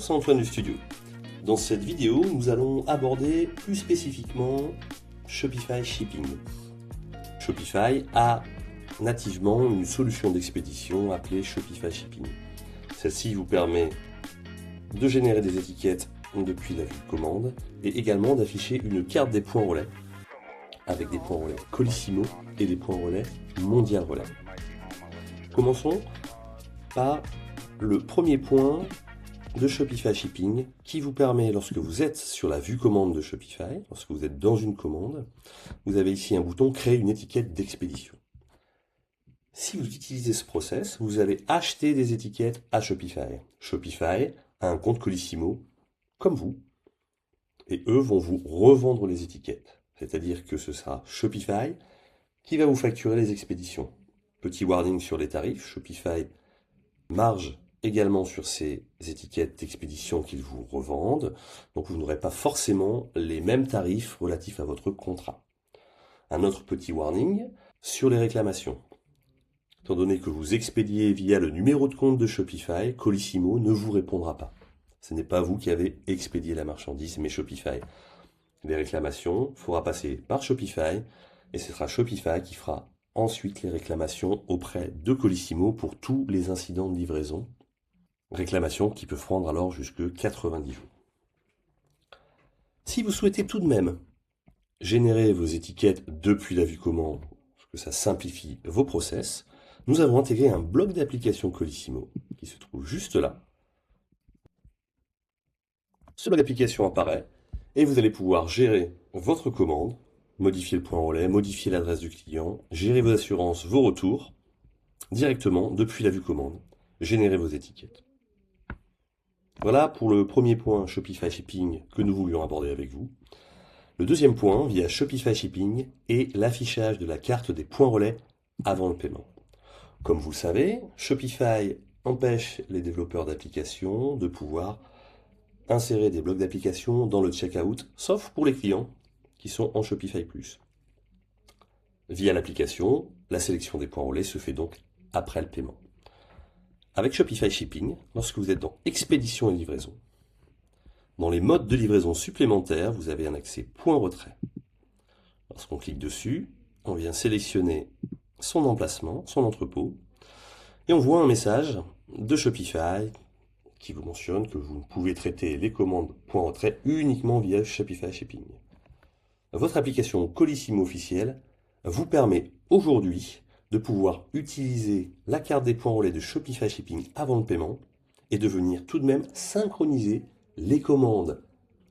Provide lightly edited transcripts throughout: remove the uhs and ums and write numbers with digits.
c'est Antoine du Studio. Dans cette vidéo, nous allons aborder plus spécifiquement Shopify Shipping. Shopify a nativement une solution d'expédition appelée Shopify Shipping. Celle-ci vous permet de générer des étiquettes depuis la vue de commande et également d'afficher une carte des points relais avec des points relais Colissimo et des points relais Mondial Relais. Commençons par le premier point de Shopify Shipping qui vous permet, lorsque vous êtes sur la vue commande de Shopify, lorsque vous êtes dans une commande, vous avez ici un bouton créer une étiquette d'expédition. Si vous utilisez ce process, vous allez acheter des étiquettes à Shopify. Shopify a un compte Colissimo comme vous et eux vont vous revendre les étiquettes. C'est-à-dire que ce sera Shopify qui va vous facturer les expéditions. Petit warning sur les tarifs, Shopify marge également sur ces étiquettes d'expédition qu'ils vous revendent, donc vous n'aurez pas forcément les mêmes tarifs relatifs à votre contrat. Un autre petit warning sur les réclamations. Étant donné que vous expédiez via le numéro de compte de Shopify, Colissimo ne vous répondra pas. Ce n'est pas vous qui avez expédié la marchandise, mais Shopify. Les réclamations, il faudra passer par Shopify, et ce sera Shopify qui fera ensuite les réclamations auprès de Colissimo pour tous les incidents de livraison. Réclamations qui peuvent prendre alors jusque 90 jours. Si vous souhaitez tout de même générer vos étiquettes depuis la vue commande, parce que ça simplifie vos process, nous avons intégré un bloc d'application Colissimo qui se trouve juste là. Ce bloc d'application apparaît et vous allez pouvoir gérer votre commande, modifier le point relais, modifier l'adresse du client, gérer vos assurances, vos retours, directement depuis la vue commande, générer vos étiquettes. Voilà pour le premier point Shopify Shipping que nous voulions aborder avec vous. Le deuxième point, via Shopify Shipping, est l'affichage de la carte des points relais avant le paiement. Comme vous le savez, Shopify empêche les développeurs d'applications de pouvoir insérer des blocs d'application dans le checkout, sauf pour les clients qui sont en Shopify Plus. Via l'application, la sélection des points relais se fait donc après le paiement. Avec Shopify Shipping, lorsque vous êtes dans Expédition et livraison, dans les modes de livraison supplémentaires, vous avez un accès point retrait. Lorsqu'on clique dessus, on vient sélectionner son emplacement, son entrepôt, et on voit un message de Shopify qui vous mentionne que vous pouvez traiter les commandes point retrait uniquement via Shopify Shipping. Votre application Colissimo officielle vous permet aujourd'hui de pouvoir utiliser la carte des points relais de Shopify Shipping avant le paiement et de venir tout de même synchroniser les commandes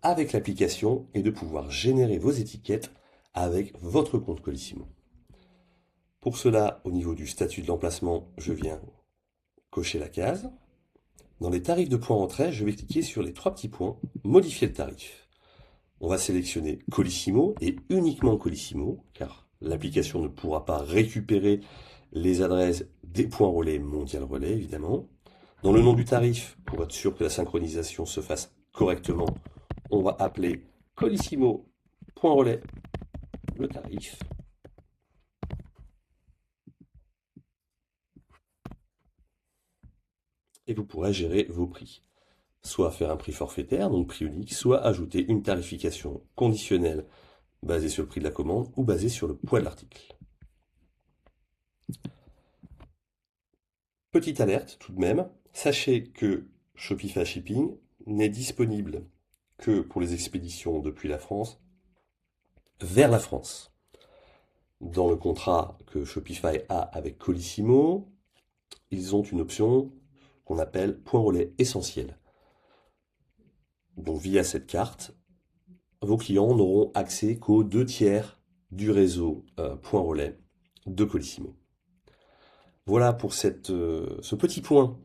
avec l'application et de pouvoir générer vos étiquettes avec votre compte Colissimo. Pour cela, au niveau du statut de l'emplacement, je viens cocher la case. Dans les tarifs de points retrait, je vais cliquer sur les trois petits points, modifier le tarif. On va sélectionner Colissimo et uniquement Colissimo, car l'application ne pourra pas récupérer les adresses des points relais Mondial Relais, évidemment. Dans le nom du tarif, pour être sûr que la synchronisation se fasse correctement, on va appeler Colissimo point relais le tarif. Et vous pourrez gérer vos prix. Soit faire un prix forfaitaire, donc prix unique, soit ajouter une tarification conditionnelle basée sur le prix de la commande ou basée sur le poids de l'article. Petite alerte tout de même, sachez que Shopify Shipping n'est disponible que pour les expéditions depuis la France vers la France. Dans le contrat que Shopify a avec Colissimo, ils ont une option qu'on appelle point relais essentiel. Donc via cette carte, vos clients n'auront accès qu'aux 2/3 du réseau point relais de Colissimo. Voilà pour ce petit point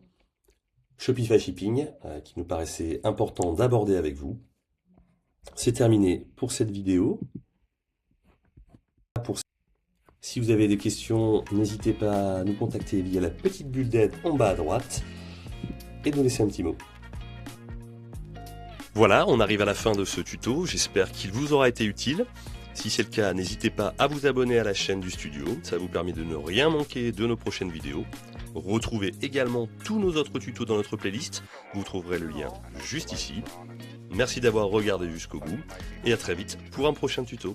Shopify Shipping qui nous paraissait important d'aborder avec vous. C'est terminé pour cette vidéo. Si vous avez des questions, n'hésitez pas à nous contacter via la petite bulle d'aide en bas à droite et nous laisser un petit mot. Voilà, on arrive à la fin de ce tuto, j'espère qu'il vous aura été utile. Si c'est le cas, n'hésitez pas à vous abonner à la chaîne du studio, ça vous permet de ne rien manquer de nos prochaines vidéos. Retrouvez également tous nos autres tutos dans notre playlist, vous trouverez le lien juste ici. Merci d'avoir regardé jusqu'au bout et à très vite pour un prochain tuto.